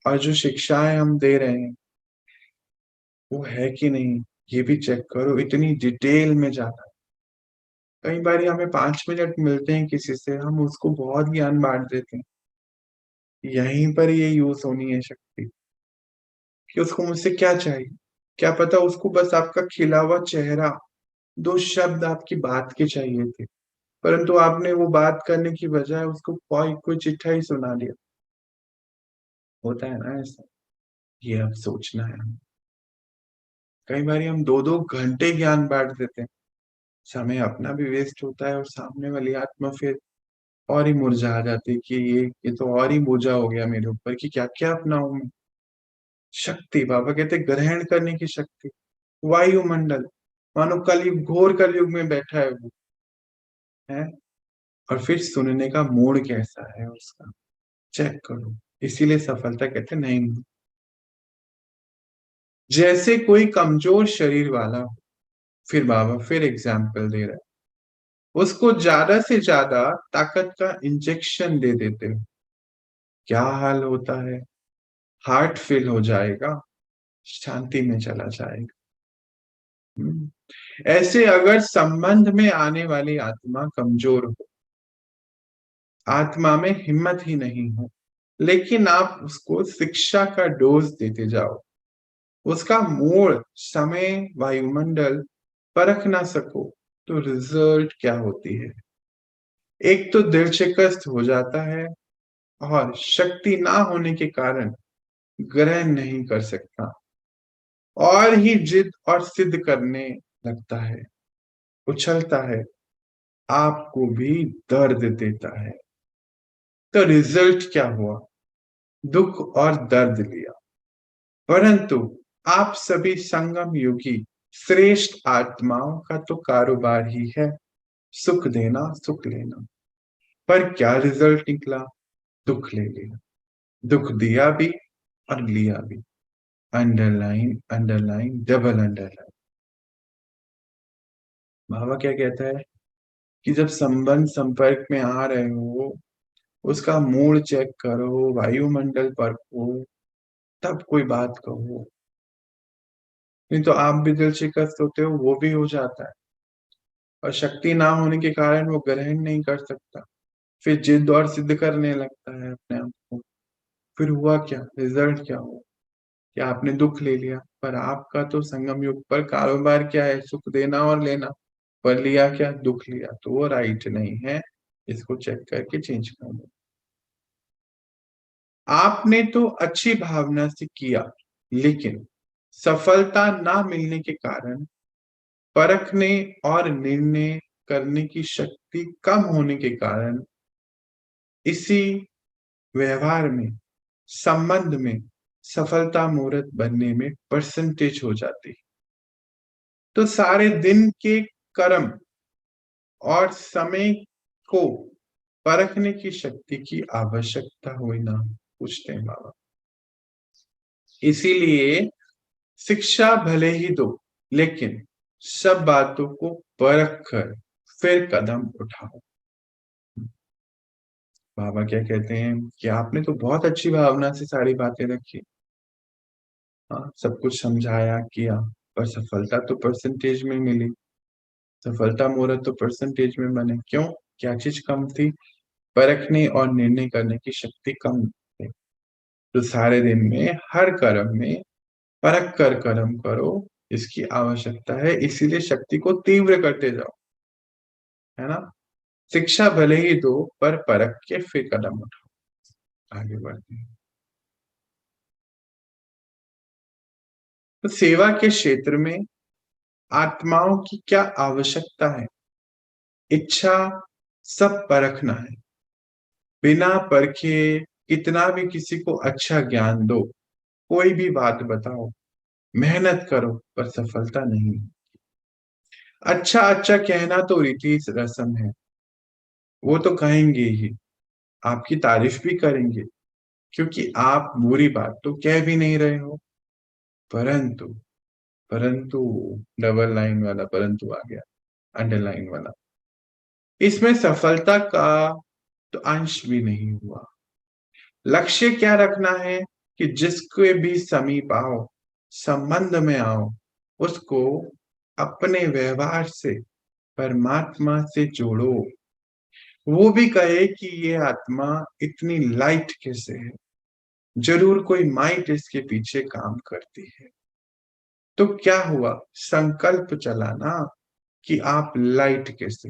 और जो शिक्षाएं हम दे रहे हैं, वो है कि नहीं, ये भी चेक करो। इतनी डिटेल में जाना, कई बार हमें 5 मिनट मिलते हैं किसी से, हम उसको बहुत ज्ञान बांट देते हैं। यहीं पर ये यूज होनी है शक्ति, कि उसको मुझसे क्या चाहिए। क्या पता उसको बस आपका खिला हुआ चेहरा, 2 शब्द आपकी बात के चाहिए थे, परंतु आपने वो बात करने की बजाय उसको कोई कोई चिट्ठा ही सुना दिया। होता है ना ऐसा। ये अब सोचना है। कई बार हम 2-2 घंटे ज्ञान बांट देते हैं, समय अपना भी वेस्ट होता है और सामने वाली आत्मा फिर और ही मुरझा जाती है कि ये तो और ही बोझा हो गया मेरे ऊपर, कि क्या क्या अपनाऊं मैं। शक्ति, बाबा कहते ग्रहण करने की शक्ति, वायुमंडल, मानो कलयुग, घोर कलयुग में बैठा है वो, है। और फिर सुनने का मूड कैसा है उसका, चेक करो। इसीलिए सफलता कहते नहीं मिलती। जैसे कोई कमजोर शरीर वाला हो, फिर बाबा फिर एग्जाम्पल दे रहा है, उसको ज्यादा से ज्यादा ताकत का इंजेक्शन दे देते हो, क्या हाल होता है। हार्ट फेल हो जाएगा, शांति में चला जाएगा। हम्म। ऐसे अगर संबंध में आने वाली आत्मा कमजोर हो, आत्मा में हिम्मत ही नहीं हो, लेकिन आप उसको शिक्षा का डोज देते जाओ, उसका मूड, समय, वायुमंडल परख ना सको, तो रिजल्ट क्या होती है। एक तो दिल शिकस्त हो जाता है, और शक्ति ना होने के कारण ग्रहण नहीं कर सकता, और ही जिद और सिद्ध करने लगता है, उछलता है, आपको भी दर्द देता है। तो रिजल्ट क्या हुआ, दुख और दर्द लिया। परंतु आप सभी संगम योगी श्रेष्ठ आत्माओं का तो कारोबार ही है सुख देना सुख लेना। पर क्या रिजल्ट निकला, दुख ले लिया, दुख दिया भी और लिया भी। Underline underline double underline. बाबा क्या कहता है कि जब संबंध संपर्क में आ रहे हो, उसका मूड चेक करो, वायुमंडल परखो, तब कोई बात कहो। नहीं तो आप भी दिल शिकस्त होते हो, वो भी हो जाता है, और शक्ति ना होने के कारण वो ग्रहण नहीं कर सकता, फिर जिद और सिद्ध करने लगता है अपने आप को। फिर हुआ क्या, रिजल्ट क्या हुआ, कि आपने दुख ले लिया। पर आपका तो संगम युग पर कारोबार क्या है, सुख देना और लेना। पर लिया क्या, दुख लिया, तो वो राइट नहीं है। इसको चेक करके चेंज कर दो। आपने तो अच्छी भावना से किया, लेकिन सफलता ना मिलने के कारण, परखने और निर्णय करने की शक्ति कम होने के कारण, इसी व्यवहार में, संबंध में सफलता मुहूर्त बनने में परसेंटेज हो जाती। तो सारे दिन के कर्म और समय को परखने की शक्ति की आवश्यकता हुई ना, पूछते हैं बाबा। इसीलिए शिक्षा भले ही दो, लेकिन सब बातों को परख कर फिर कदम उठाओ। बाबा क्या कहते हैं कि आपने तो बहुत अच्छी भावना से सारी बातें रखी, हाँ, सब कुछ समझाया किया, पर सफलता तो परसेंटेज में मिली। सफलता मुहूर्त तो परसेंटेज में बने, क्यों, क्या चीज कम थी, परखने और निर्णय करने की शक्ति कम थी। तो सारे दिन में हर कर्म में परख कर कर्म करो, इसकी आवश्यकता है। इसीलिए शक्ति को तीव्र करते जाओ, है ना। शिक्षा भले ही दो, पर परख के फिर कदम उठाओ, आगे बढ़ते हैं। तो सेवा के क्षेत्र में आत्माओं की क्या आवश्यकता है, इच्छा सब परखना है। बिना परखे कितना भी किसी को अच्छा ज्ञान दो, कोई भी बात बताओ, मेहनत करो, पर सफलता नहीं। अच्छा अच्छा कहना तो रीति रस्म है, वो तो कहेंगे ही, आपकी तारीफ भी करेंगे, क्योंकि आप बुरी बात तो कह भी नहीं रहे हो। परंतु, परंतु, डबल लाइन वाला परंतु आ गया, अंडरलाइन वाला, इसमें सफलता का तो अंश भी नहीं हुआ। लक्ष्य क्या रखना है, कि जिसके भी समीप आओ, संबंध में आओ, उसको अपने व्यवहार से परमात्मा से जोड़ो। वो भी कहे कि ये आत्मा इतनी लाइट कैसे है, जरूर कोई माइट इसके पीछे काम करती है। तो क्या हुआ, संकल्प चला ना कि आप लाइट कैसे,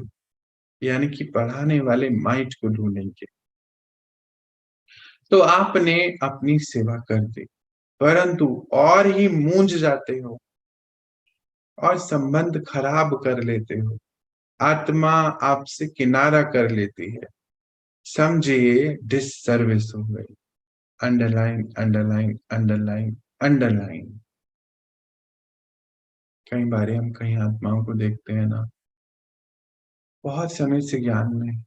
यानी कि पढ़ाने वाले माइट को ढूंढेंगे। तो आपने अपनी सेवा कर दी, परंतु और ही मूंझ जाते हो और संबंध खराब कर लेते हो, आत्मा आपसे किनारा कर लेती है, समझिए डिससर्विस हो गई। Underline underline underline underline. कई बार हम कई आत्माओं को देखते हैं ना, बहुत समय से ज्ञान में,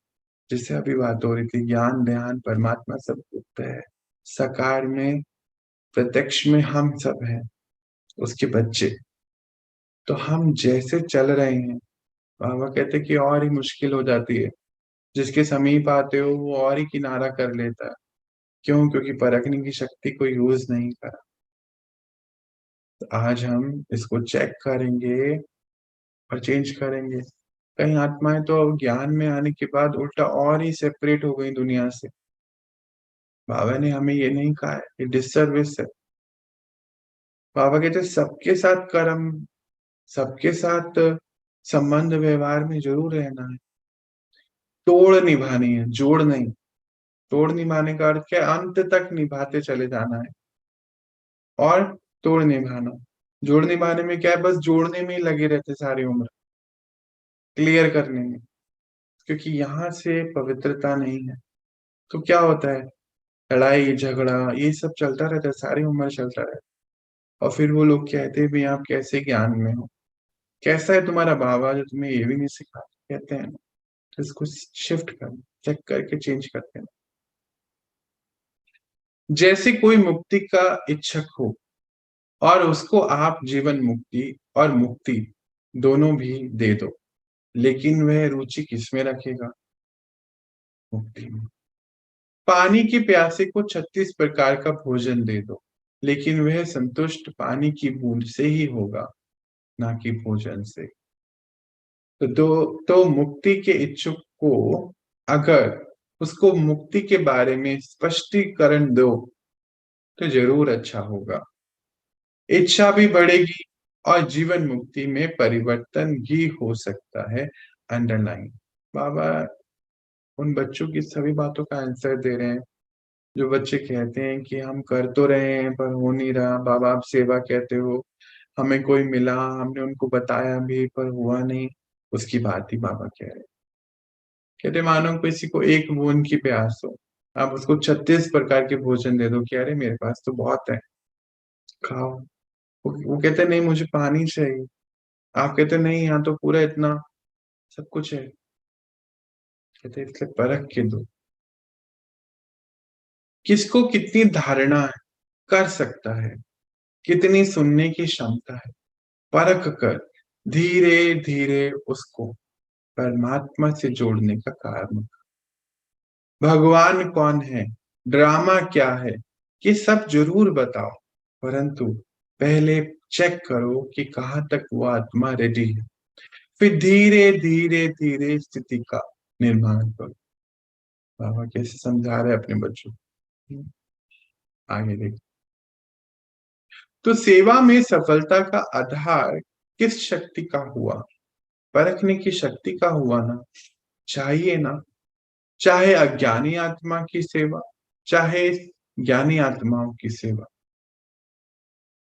जिससे अभी बात हो रही थी, ज्ञान ध्यान परमात्मा सब कुछ है, साकार में प्रत्यक्ष में हम सब हैं उसके बच्चे। तो हम जैसे चल रहे हैं, बाबा कहते कि और ही मुश्किल हो जाती है, जिसके समीप आते हो वो और ही किनारा कर लेता है। क्यों? क्योंकि परखने की शक्ति को यूज नहीं करा। तो आज हम इसको चेक करेंगे और चेंज करेंगे। कई आत्माएं तो ज्ञान में आने के बाद उल्टा और ही सेपरेट हो गई दुनिया से। बाबा ने हमें ये नहीं कहा है, ये डिससर्विस है। बाबा कहते सबके साथ कर्म, सबके साथ संबंध व्यवहार में जरूर रहना है, तोड़ निभानी है, जोड़ नहीं। तोड़ निभाने का अर्थ क्या है? अंत तक निभाते चले जाना है। और तोड़ निभाना, जोड़ निभाने में क्या है? बस जोड़ने में ही लगे रहते सारी उम्र, क्लियर करने में। क्योंकि यहाँ से पवित्रता नहीं है। तो क्या होता है, लड़ाई झगड़ा ये सब चलता रहता है, सारी उम्र चलता रहता है। और फिर वो लोग कहते हैं भी आप कैसे ज्ञान में हो, कैसा है तुम्हारा बाबा जो तुम्हें ये भी नहीं सिखा, कहते हैं। तो इसको शिफ्ट कर, चेक करके चेंज करते हैं। जैसे कोई मुक्ति का इच्छुक हो और उसको आप जीवन मुक्ति और मुक्ति दोनों भी दे दो, लेकिन वह रुचि किसमें रखेगा? मुक्ति में। पानी की प्यासे को 36 प्रकार का भोजन दे दो, लेकिन वह संतुष्ट पानी की बूंद से ही होगा, ना कि भोजन से। तो मुक्ति के इच्छुक को अगर उसको मुक्ति के बारे में स्पष्टीकरण दो तो जरूर अच्छा होगा, इच्छा भी बढ़ेगी और जीवन मुक्ति में परिवर्तन भी हो सकता है। अंडरलाइन। बाबा उन बच्चों की सभी बातों का आंसर दे रहे हैं जो बच्चे कहते हैं कि हम कर तो रहे हैं पर हो नहीं रहा। बाबा आप सेवा कहते हो, हमें कोई मिला, हमने उनको बताया भी पर हुआ नहीं। उसकी बात ही बाबा कह रहे हैं। कहते मानो किसी को एक बूंद की प्यास हो, आप उसको 36 प्रकार के भोजन दे दो कि अरे मेरे पास तो बहुत है, खाओ। वो कहते नहीं मुझे पानी चाहिए, आप कहते नहीं यहाँ तो पूरा इतना सब कुछ है। कहते इसलिए परख के दो, किसको कितनी धारणा है, कर सकता है, कितनी सुनने की क्षमता है, परख कर धीरे धीरे उसको परमात्मा से जोड़ने का कारण। भगवान कौन है, ड्रामा क्या है, ये सब जरूर बताओ, परंतु पहले चेक करो कि कहाँ तक वो आत्मा रेडी है। फिर धीरे धीरे धीरे स्थिति का निर्माण करो। बाबा कैसे समझा रहे हैं अपने बच्चों को, आगे देखो। तो सेवा में सफलता का आधार किस शक्ति का हुआ? परखने की शक्ति का हुआ ना। चाहिए ना, चाहे अज्ञानी आत्मा की सेवा, चाहे ज्ञानी आत्माओं की सेवा,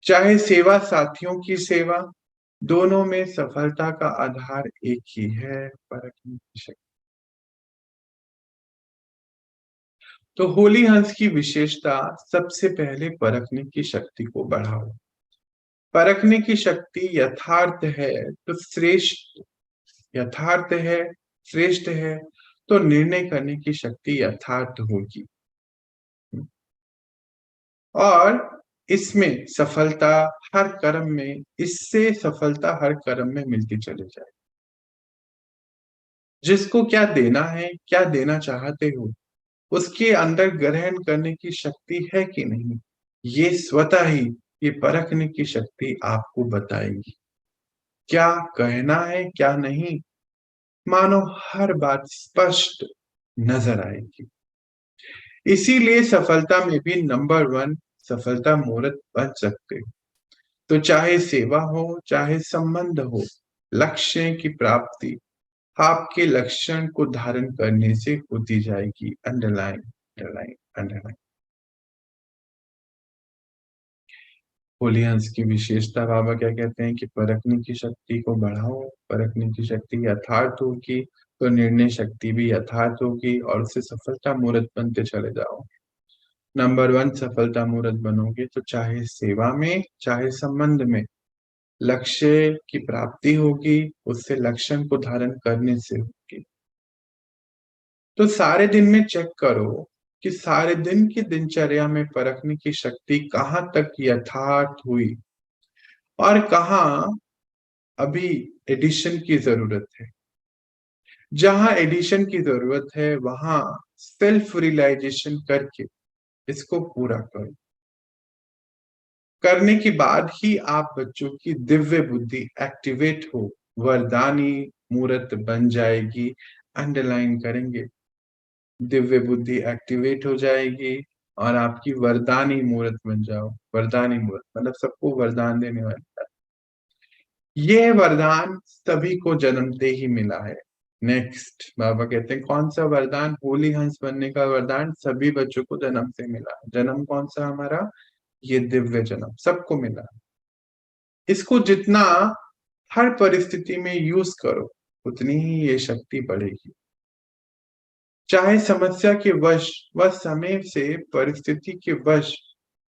चाहे सेवा साथियों की सेवा, दोनों में सफलता का आधार एक ही है, परखने की शक्ति। तो होली हंस की विशेषता, सबसे पहले परखने की शक्ति को बढ़ाओ। परखने की शक्ति यथार्थ है तो श्रेष्ठ, यथार्थ है श्रेष्ठ है, तो निर्णय करने की शक्ति यथार्थ होगी। और इसमें सफलता हर कर्म में, इससे सफलता हर कर्म में मिलती चली जाए। जिसको क्या देना है, क्या देना चाहते हो, उसके अंदर ग्रहण करने की शक्ति है कि नहीं, ये स्वतः ही ये परखने की शक्ति आपको बताएगी क्या कहना है क्या नहीं। मानो हर बात स्पष्ट नजर आएगी। इसीलिए सफलता में भी नंबर वन सफलता मुहूर्त बन सकते। तो चाहे सेवा हो चाहे संबंध हो, लक्ष्य की प्राप्ति आपके लक्षण को धारण करने से होती जाएगी। Underline underline underline. होली हंस की विशेषता बाबा क्या कहते हैं कि परखने की शक्ति को बढ़ाओ। परखने की शक्ति यथार्थ होगी तो निर्णय शक्ति भी यथार्थ होगी और उससे सफलता मूर्त बनते चले जाओ। नंबर वन सफलता मूर्त बनोगे तो चाहे सेवा में चाहे संबंध में लक्ष्य की प्राप्ति होगी, उससे लक्षण को धारण करने से होगी। तो सारे दिन में चेक करो कि सारे दिन की दिनचर्या में परखने की शक्ति कहाँ तक यथार्थ हुई और कहाँ अभी एडिशन की जरूरत है। जहां एडिशन की जरूरत है वहां सेल्फ रियलाइजेशन करके इसको पूरा करो। करने के बाद ही आप बच्चों की दिव्य बुद्धि एक्टिवेट हो, वरदानी मूर्त बन जाएगी। अंडरलाइन करेंगे, दिव्य बुद्धि एक्टिवेट हो जाएगी और आपकी वरदानी मूर्त बन जाओ। वरदानी मूर्त मतलब सबको वरदान देने वाली। यह वरदान सभी को जन्मते ही मिला है। नेक्स्ट बाबा कहते हैं कौन सा वरदान? होली हंस बनने का वरदान सभी बच्चों को जन्म से मिला है। जन्म कौन सा हमारा? ये दिव्य जन्म सबको मिला है। इसको जितना हर परिस्थिति में यूज करो उतनी ही ये शक्ति बढ़ेगी। चाहे समस्या के वश व समय से परिस्थिति के वश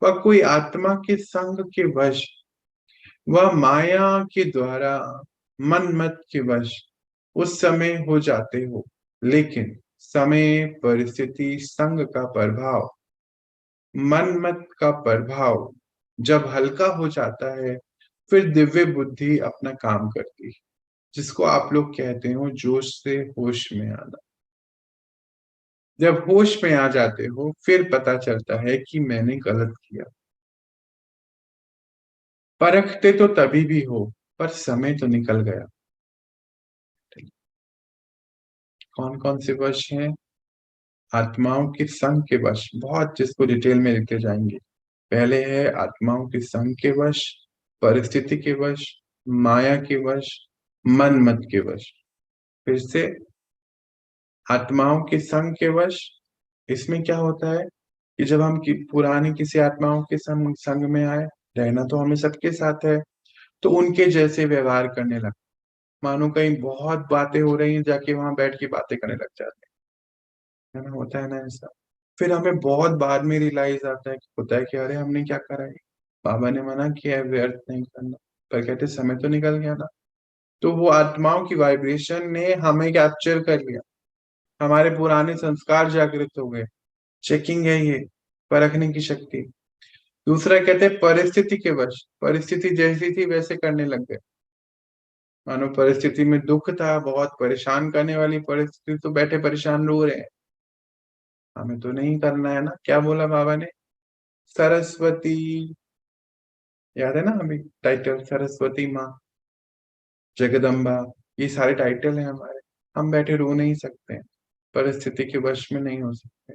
व कोई आत्मा के संग के वश व माया के द्वारा मन मत के वश उस समय हो जाते हो, लेकिन समय परिस्थिति संग का प्रभाव मन मत का प्रभाव जब हल्का हो जाता है फिर दिव्य बुद्धि अपना काम करती है, जिसको आप लोग कहते हो जोश से होश में आना। जब होश में आ जाते हो फिर पता चलता है कि मैंने गलत किया। परखते तो तभी भी हो पर समय तो निकल गया। कौन कौन से वश हैं? आत्माओं के संग के वश, बहुत जिसको डिटेल में लिखते जाएंगे। पहले है आत्माओं के संग के वश, परिस्थिति के वश, माया के वश, मन मत के वश। फिर से आत्माओं के संग के वश। इसमें क्या होता है कि जब हम पुरानी किसी आत्माओं के संग में आए, रहना तो हमें सबके साथ है, तो उनके जैसे व्यवहार करने लग। मानो कहीं बहुत बातें हो रही हैं, जाके वहां बैठ के बातें करने लग जाते हैं, है ना? होता है ना ऐसा? फिर हमें बहुत बाद में रियलाइज आता है कि होता है कि अरे हमने क्या करा है। बाबा ने मना किया है व्यर्थ नहीं करना, पर कहते समय तो निकल गया ना। तो वो आत्माओं की वाइब्रेशन ने हमें कैप्चर कर लिया, हमारे पुराने संस्कार जागृत हो गए। चेकिंग है ये, परखने की शक्ति। दूसरा कहते हैं परिस्थिति के वश, परिस्थिति जैसी थी वैसे करने लग गए। मानो परिस्थिति में दुख था, बहुत परेशान करने वाली परिस्थिति, तो बैठे परेशान रो रहे हैं। हमें तो नहीं करना है ना। क्या बोला बाबा ने? सरस्वती, याद है ना हमें टाइटल? सरस्वती माँ, जगदम्बा, ये सारे टाइटल हैं हमारे। हम बैठे रो नहीं सकते हैं, परिस्थिति के वश में नहीं हो सकते।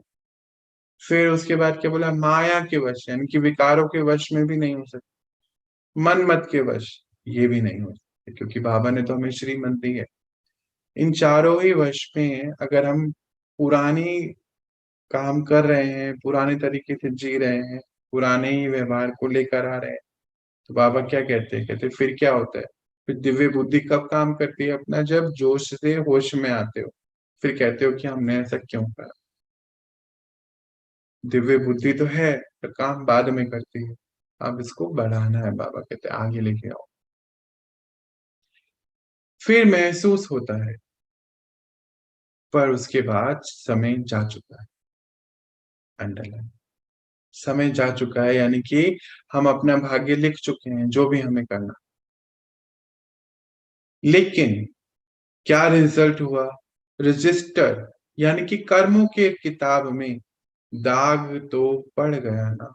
फिर उसके बाद क्या बोला? माया के वश, यानी कि विकारों के वश में भी नहीं हो सकते। मन मत के वश, ये भी नहीं हो सकते, क्योंकि बाबा ने तो हमें श्रीमत दी है। इन चारों ही वश में अगर हम पुरानी काम कर रहे हैं, पुराने तरीके से जी रहे हैं, पुराने ही व्यवहार को लेकर आ रहे हैं, तो बाबा क्या कहते हैं? कहते हैं फिर क्या होता है? फिर दिव्य बुद्धि कब काम करती है अपना? जब जोश से होश में आते हो। फिर कहते हो कि हमने ऐसा क्यों करा। दिव्य बुद्धि तो है पर काम बाद में करती है। अब इसको बढ़ाना है, बाबा कहते हैं आगे लेके आओ। फिर महसूस होता है, पर उसके बाद समय जा चुका है। अंडरलाइन, समय जा चुका है, यानी कि हम अपना भाग्य लिख चुके हैं, जो भी हमें करना। लेकिन क्या रिजल्ट हुआ? रजिस्टर, यानी कि कर्मों के किताब में दाग तो पड़ गया ना।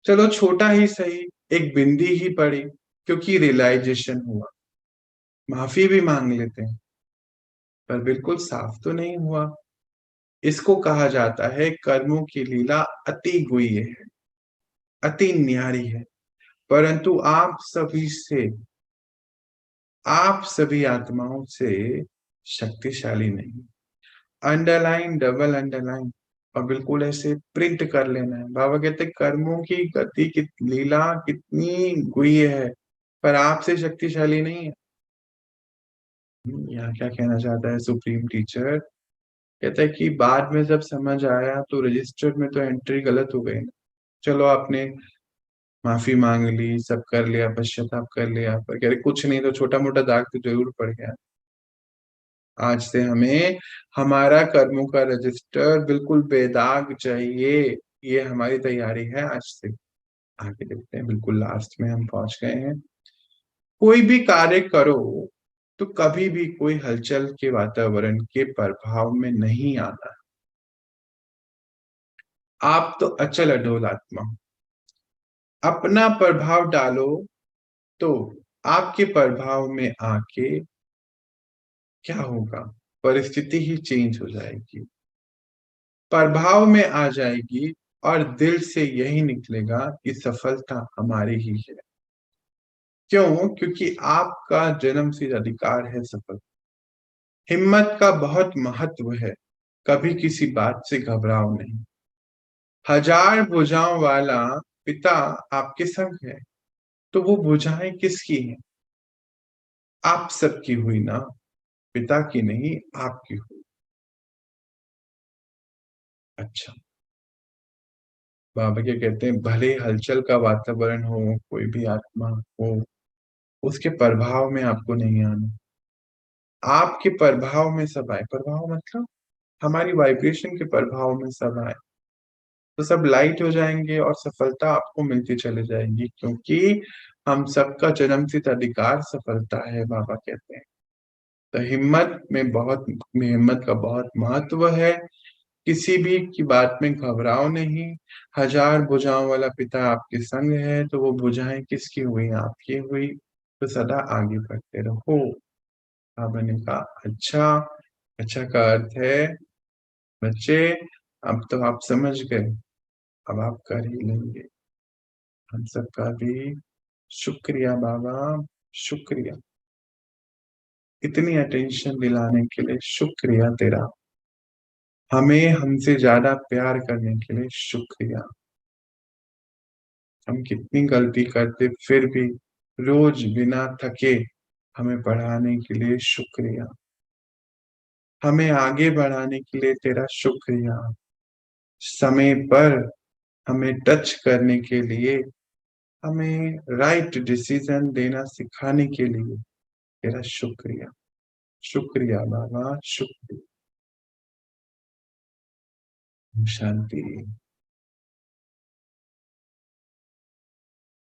चलो छोटा ही सही, एक बिंदी ही पड़ी, क्योंकि रियलाइजेशन हुआ। माफी भी मांग लेते हैं, पर बिल्कुल साफ तो नहीं हुआ। इसको कहा जाता है कर्मों की लीला अति गुह्य है, अति न्यारी है, परंतु आप सभी आत्माओं से शक्तिशाली नहीं। अंडरलाइन, डबल अंडरलाइन, और बिल्कुल ऐसे प्रिंट कर लेना है। बाबा कहते हैं कर्मों की गति की लीला कितनी गुह्य है, पर आपसे शक्तिशाली नहीं है। यहाँ क्या कहना चाहता है सुप्रीम टीचर? कहता है कि बाद में जब समझ आया तो रजिस्टर में तो एंट्री गलत हो गई ना। चलो आपने माफी मांग ली, सब कर लिया, पश्चाताप कर लिया, पर कह रहे कुछ नहीं तो छोटा मोटा दाग तो जरूर पड़ गया। आज से हमें हमारा कर्मों का रजिस्टर बिल्कुल बेदाग चाहिए। ये हमारी तैयारी है आज से। आगे देखते हैं, बिल्कुल लास्ट में हम पहुंच गए हैं। कोई भी कार्य करो तो कभी भी कोई हलचल के वातावरण के प्रभाव में नहीं आना। आप तो अचल अडोल आत्मा हो। अपना प्रभाव डालो तो आपके प्रभाव में आके क्या होगा, परिस्थिति ही चेंज हो जाएगी, प्रभाव में आ जाएगी, और दिल से यही निकलेगा कि सफलता हमारी ही है। क्यों? क्योंकि आपका जन्म सिद्ध अधिकार है सफल। हिम्मत का बहुत महत्व है, कभी किसी बात से घबराओ नहीं। हजार भुजाओं वाला पिता आपके संग है, तो वो भुजाएं किसकी हैं? आप सबकी हुई ना, पिता की नहीं, आपकी हुई। अच्छा, बाबा क्या कहते हैं, भले हलचल का वातावरण हो, कोई भी आत्मा हो, उसके प्रभाव में आपको नहीं आना। आपके प्रभाव में सब आए, प्रभाव मतलब हमारी वाइब्रेशन के प्रभाव में सब आए, तो सब लाइट हो जाएंगे और सफलता आपको मिलती चली जाएगी, क्योंकि हम सबका जन्मसिद्ध अधिकार सफलता है, बाबा कहते हैं। तो हिम्मत का बहुत महत्व है। किसी भी की बात में घबराओ नहीं। हजार भुजाओं वाला पिता आपके संग है, तो वो भुजाएं किसकी हुई? आपकी हुई। तो सदा आगे बढ़ते रहो। बाबा ने कहा अच्छा। अच्छा का अर्थ है बच्चे, अब तो आप समझ गए, अब आप कर ही लेंगे। हम सबका भी शुक्रिया बाबा, शुक्रिया। इतनी अटेंशन दिलाने के लिए शुक्रिया तेरा। हमें हमसे ज्यादा प्यार करने के लिए शुक्रिया। हम कितनी गलती करते फिर भी रोज बिना थके हमें पढ़ाने के लिए शुक्रिया। हमें आगे बढ़ाने के लिए तेरा शुक्रिया। समय पर हमें टच करने के लिए, हमें राइट डिसीजन देना सिखाने के लिए तेरा शुक्रिया। शुक्रिया बाबा, शुक्रिया। शांति।